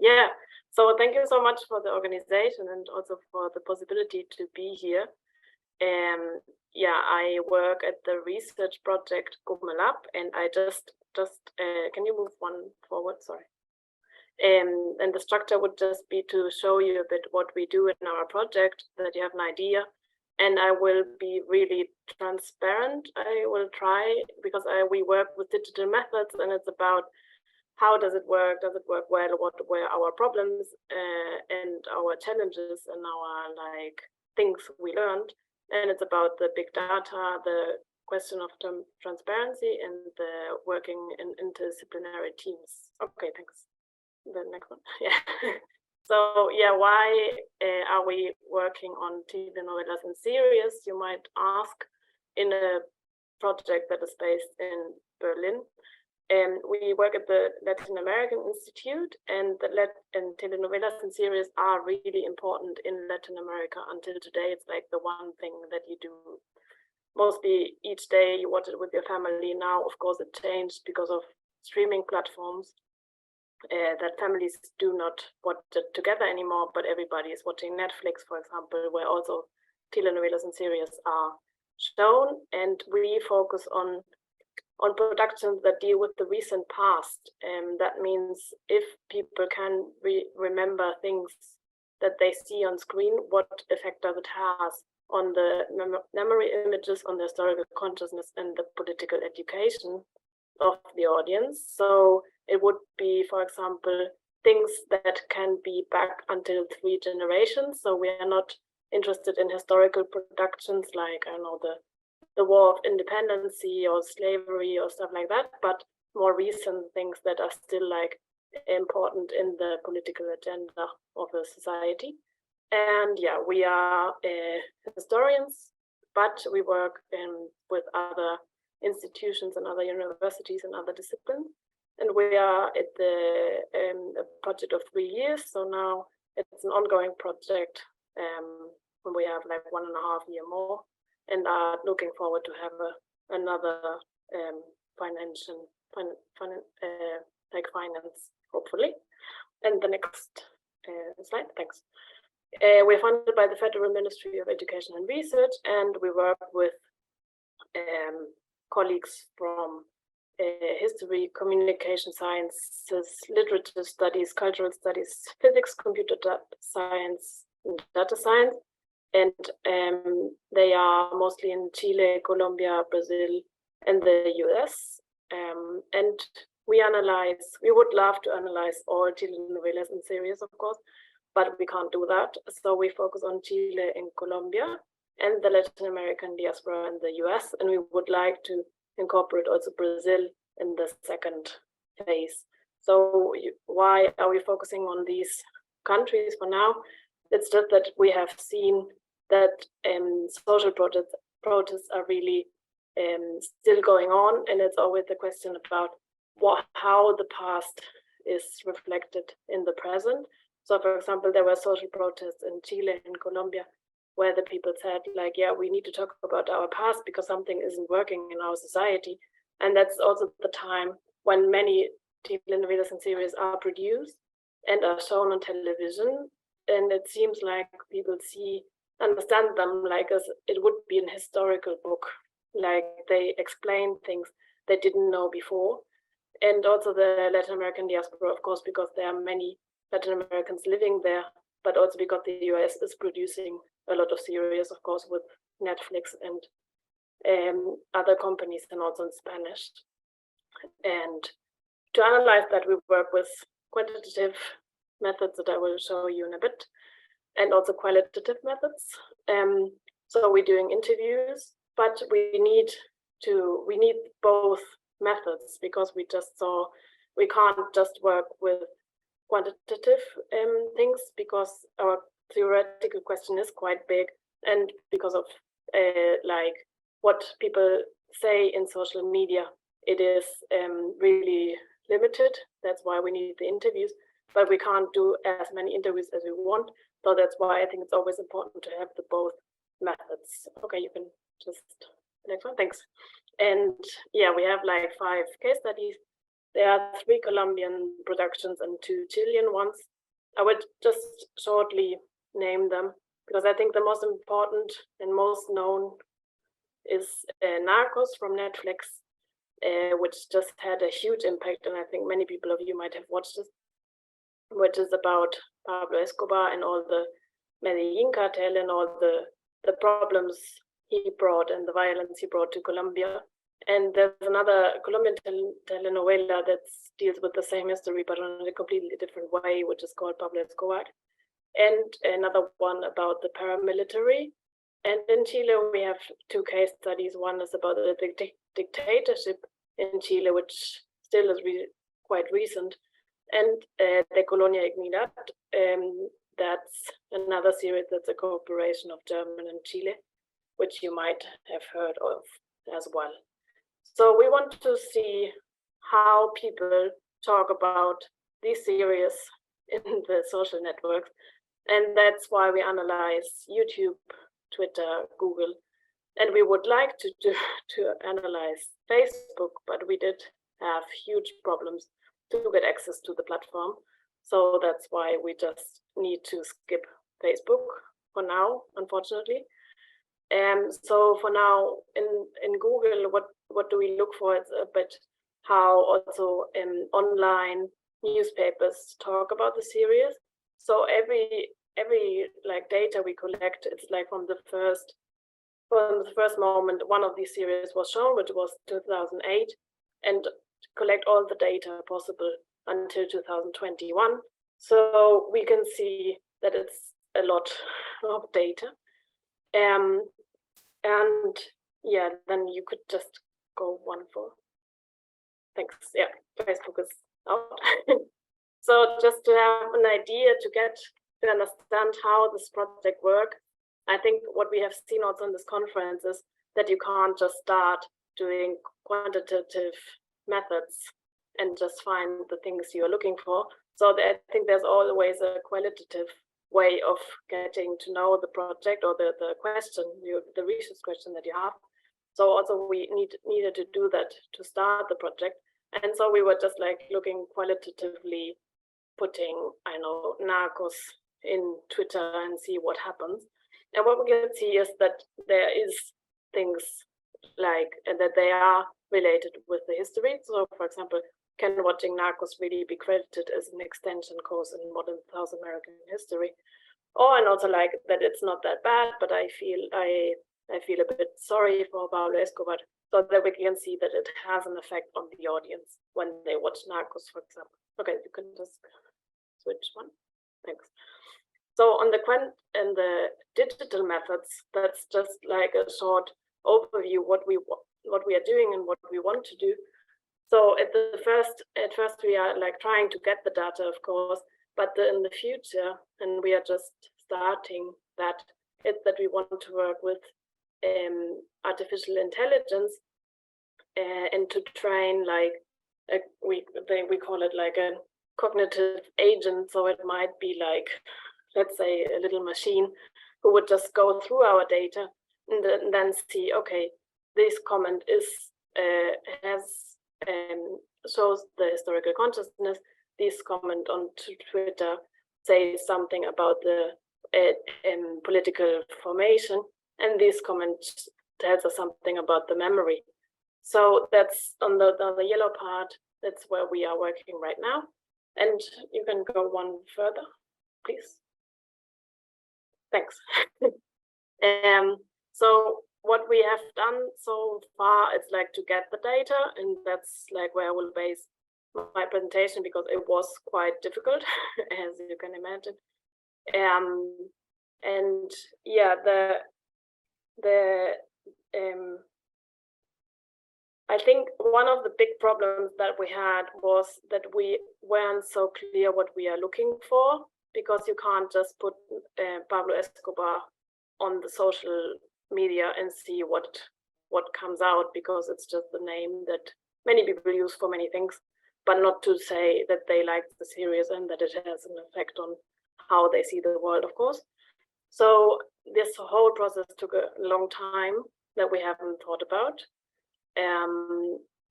Yeah, so thank you so much for the organization and also for the possibility to be here. Yeah, I work at the research project Gummelab, and I just can you move one forward? Sorry. And the structure would just be to show you a bit what we do in our project, that you have an idea. And I will be really transparent. I will try, because we work with digital methods, and it's about how does it work? Does it work well? What were our problems and our challenges and our things we learned? And it's about the big data, the question of transparency, and the working in interdisciplinary teams. Okay, thanks. The next one. Yeah. So yeah, why are we working on telenovelas in series? You might ask, in a project that is based in Berlin. And we work at the Latin American Institute, and telenovelas and series are really important in Latin America. Until today, it's like the one thing that you do mostly each day. You watch it with your family. Now, of course, it changed because of streaming platforms. That families do not watch it together anymore, but everybody is watching Netflix, for example, where also telenovelas and series are shown. And we focus on productions that deal with the recent past. That means if people can remember things that they see on screen, what effect does it have on the memory images, on the historical consciousness, and the political education of the audience. So it would be, for example, things that can be back until 3 generations. So we are not interested in historical productions like, I don't know, the War of Independence or slavery or stuff like that, but more recent things that are still important in the political agenda of a society. And yeah, we are historians, but we work with other institutions and other universities and other disciplines. And we are at a project of 3 years. So now it's an ongoing project when we have 1.5 years more, and are looking forward to have another finance, hopefully. And the next slide, thanks. We're funded by the Federal Ministry of Education and Research, and we work with colleagues from history, communication sciences, literature studies, cultural studies, physics, computer science, and data science. And they are mostly in Chile, Colombia, Brazil, and the US. And we would love to analyze all telenovelas and series, of course, but we can't do that. So we focus on Chile and Colombia and the Latin American diaspora in the US. And we would like to incorporate also Brazil in the second phase. So why are we focusing on these countries for now? It's just that we have seen that social protests are really still going on, and it's always the question about how the past is reflected in the present. So, for example, there were social protests in Chile and Colombia where the people said, yeah, we need to talk about our past because something isn't working in our society. And that's also the time when many telenovelas and series are produced and are shown on television. And it seems like people understand them as it would be an historical book, like they explain things they didn't know before. And also the Latin American diaspora, of course, because there are many Latin Americans living there, but also because the US is producing a lot of series, of course, with Netflix and other companies, and also in Spanish. And to analyze that, we work with quantitative methods that I will show you in a bit, and also qualitative methods. So we're doing interviews, but we need both methods, because we just saw we can't just work with quantitative things, because our theoretical question is quite big, and because of what people say in social media, it is really limited. That's why we need the interviews, but we can't do as many interviews as we want. So that's why I think it's always important to have the both methods. Okay, you can just next one, thanks. And yeah, we have 5 case studies. There are 3 Colombian productions and 2 Chilean ones. I would just shortly name them because I think the most important and most known is Narcos from Netflix, which just had a huge impact, and I think many people of you might have watched this, which is about Pablo Escobar and all the Medellin cartel and all the problems he brought and the violence he brought to Colombia. And there's another Colombian telenovela that deals with the same history, but in a completely different way, which is called Pablo Escobar. And another one about the paramilitary. And in Chile, we have two case studies. One is about the dictatorship in Chile, which still is quite recent. And the Colonia Ignidad, that's another series that's a cooperation of German and Chile, which you might have heard of as well. So we want to see how people talk about these series in the social networks. And that's why we analyze YouTube, Twitter, Google. And we would like to analyze Facebook, but we did have huge problems to get access to the platform. So that's why we just need to skip Facebook for now, unfortunately. So for now, in Google, what do we look for? It's a bit how also online newspapers talk about the series. So every like data we collect, it's like from the first moment one of these series was shown, which was 2008, and collect all the data possible until 2021. So we can see that it's a lot of data. And yeah, then you could just go one for. Thanks. Yeah, Facebook is out. So just to have an idea to understand how this project works, I think what we have seen also in this conference is that you can't just start doing quantitative methods and just find the things you're looking for. So I think there's always a qualitative way of getting to know the project or the question, the research question that you have. So also we needed to do that to start the project. And so we were just like looking qualitatively, putting, I know, Narcos in Twitter and see what happens. And what we can see is that there is things like that they are related with the history. So for example, can watching Narcos really be credited as an extension course in modern South American history? Or and also like that it's not that bad, but I feel a bit sorry for Pablo Escobar, so that we can see that it has an effect on the audience when they watch Narcos, for example. Okay, you can just switch one. Thanks. So on the digital methods, that's just like a short overview what we are doing and what we want to do. So at first we are like trying to get the data, of course, but in the future, and we are just starting that, is that we want to work with artificial intelligence and to train like we call it like a cognitive agent. So it might be like, let's say, a little machine who would just go through our data and then see, okay, this comment is shows the historical consciousness. This comment on Twitter says something about the political formation, and this comment tells us something about the memory. So that's on the yellow part. That's where we are working right now. And you can go one further, please. Thanks. So what we have done so far is like to get the data, and that's like where I will base my presentation because it was quite difficult, as you can imagine. And yeah, I think one of the big problems that we had was that we weren't so clear what we are looking for, because you can't just put Pablo Escobar on the social media and see what comes out, because it's just the name that many people use for many things, but not to say that they like the series and that it has an effect on how they see the world, of course. So this whole process took a long time that we haven't thought about.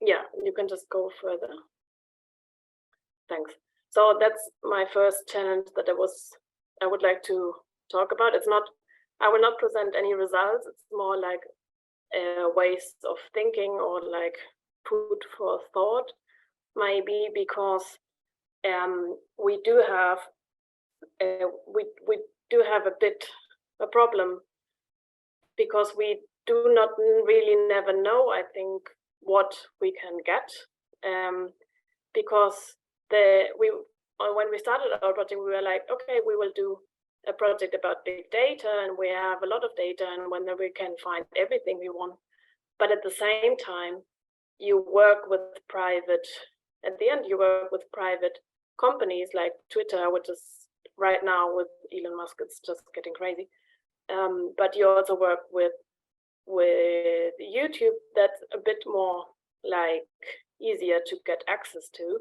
Yeah, you can just go further. Thanks. So that's my first challenge that I would like to talk about. I will not present any results. It's more like ways of thinking or like food for thought, maybe, because we do have a problem, because we do not really never know, I think, what we can get, because when we started our project, we were like, okay, we will do a project about big data, and we have a lot of data, and when we can find everything we want. But at the same time, you work with private companies like Twitter, which is right now with Elon Musk, it's just getting crazy. But you also work with YouTube, that's a bit more like easier to get access to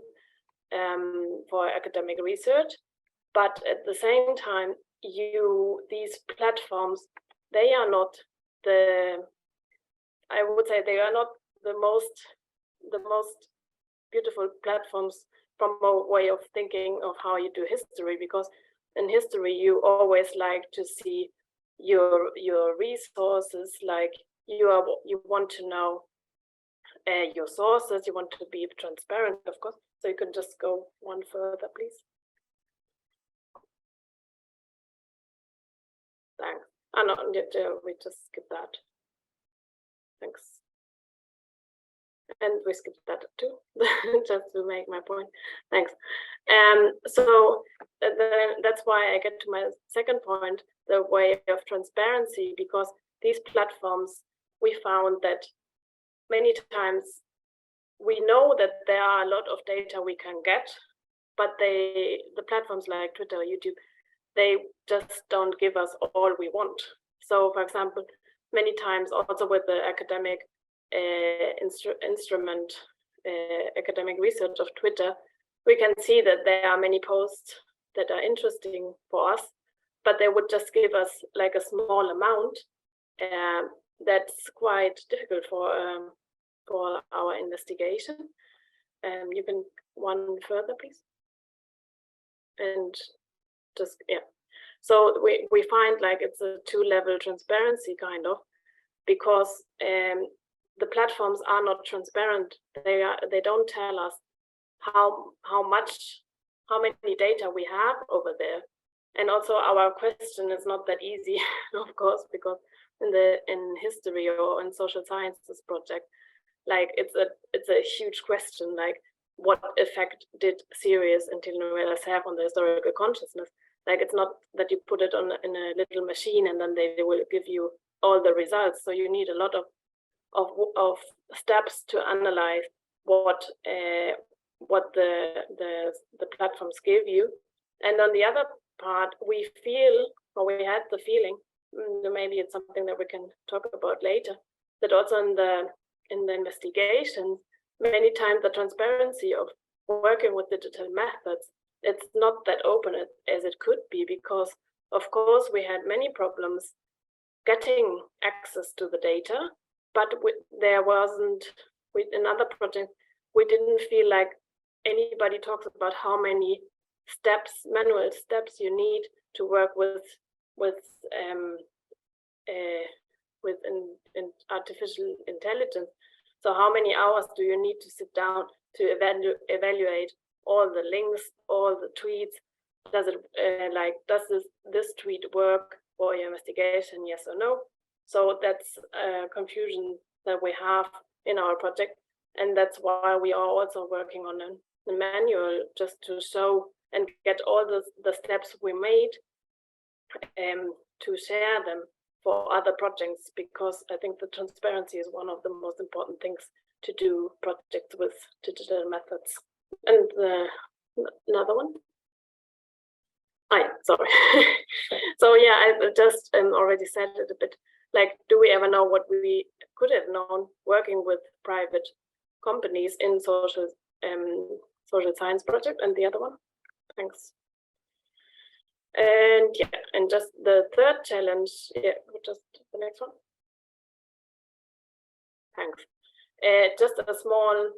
for academic research. But at the same time, these platforms, they are not I would say they are not the most beautiful platforms from a way of thinking of how you do history, because in history you always like to see your resources, like you want to know your sources, you want to be transparent, of course. So you can just go one further, please. Thanks. Oh, no, we just skip that. Thanks. And we skipped that too, just to make my point. Thanks. So that's why I get to my second point, the way of transparency, because these platforms, we found that many times we know that there are a lot of data we can get, but the platforms like Twitter or YouTube, they just don't give us all we want. So for example, many times also with the academic instrument, academic research of Twitter, we can see that there are many posts that are interesting for us, but they would just give us like a small amount. That's quite difficult for our investigation. You can one further, please. And just, yeah. So we find like it's a two-level transparency kind of, because the platforms are not transparent. They don't tell us how many data we have over there. And also our question is not that easy, of course, because in history or in social sciences project, like it's a huge question, like what effect did serious telenovelas have on the historical consciousness? Like it's not that you put it in a little machine and then they will give you all the results. So you need a lot of steps to analyze what the platforms give you. And on the other part, we had the feeling, maybe it's something that we can talk about later, that also in the investigation, many times the transparency of working with digital methods, it's not that open as it could be, because of course we had many problems getting access to the data, but there wasn't, with another project, we didn't feel like anybody talks about how many manual steps you need to work with artificial intelligence. So how many hours do you need to sit down to evaluate all the links, all the tweets? Does this tweet work for your investigation, yes or no? So that's a confusion that we have in our project, and that's why we are also working on a manual, just to show and get all the steps we made to share them for other projects, because I think the transparency is one of the most important things to do projects with digital methods. And another one? Sorry. So yeah, I just already said it a bit, like, do we ever know what we could have known working with private companies in social science project? And the other one? Thanks. And yeah, and just the third challenge, yeah, just the next one. Thanks. Just a small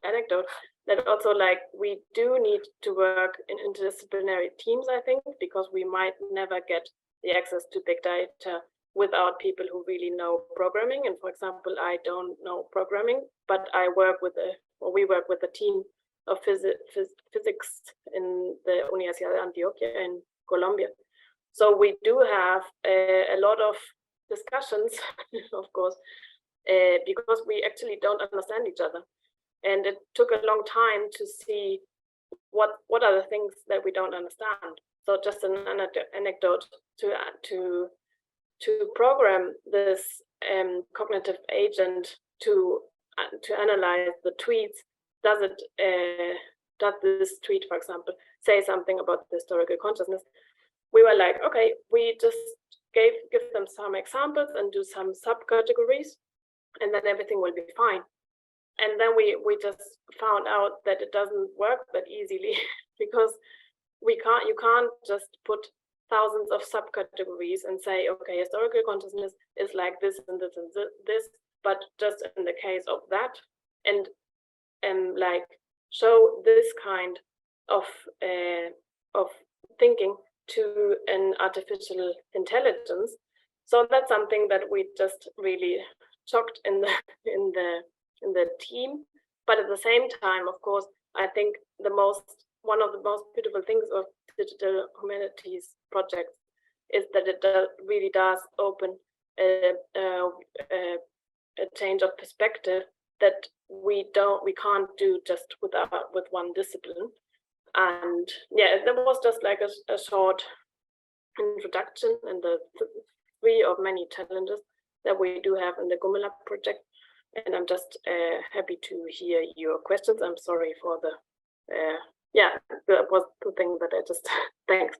anecdote. that also like we do need to work in interdisciplinary teams, I think, because we might never get the access to big data without people who really know programming. And for example, I don't know programming, but I work with we work with a team of physics in the Universidad de Antioquia in Colombia. So we do have a lot of discussions, of course, because we actually don't understand each other. And it took a long time to see what are the things that we don't understand. So just an anecdote to program this cognitive agent to analyze the tweets. Does this tweet, for example, say something about the historical consciousness? We were like, okay, we just give them some examples and do some subcategories, and then everything will be fine. And then we just found out that it doesn't work that easily because you can't just put thousands of subcategories and say, okay, historical consciousness is like this and this and this, but just in the case of that, and like show this kind of thinking to an artificial intelligence. So that's something that we just really shocked in the team. But at the same time, of course, I think one of the most beautiful things of digital humanities projects is that it really does open a change of perspective that we can't do just with one discipline. And yeah, there was just like a short introduction and the three of many challenges that we do have in the GUMELab project. And I'm just happy to hear your questions. I'm sorry for that was the thing that I just, thanks.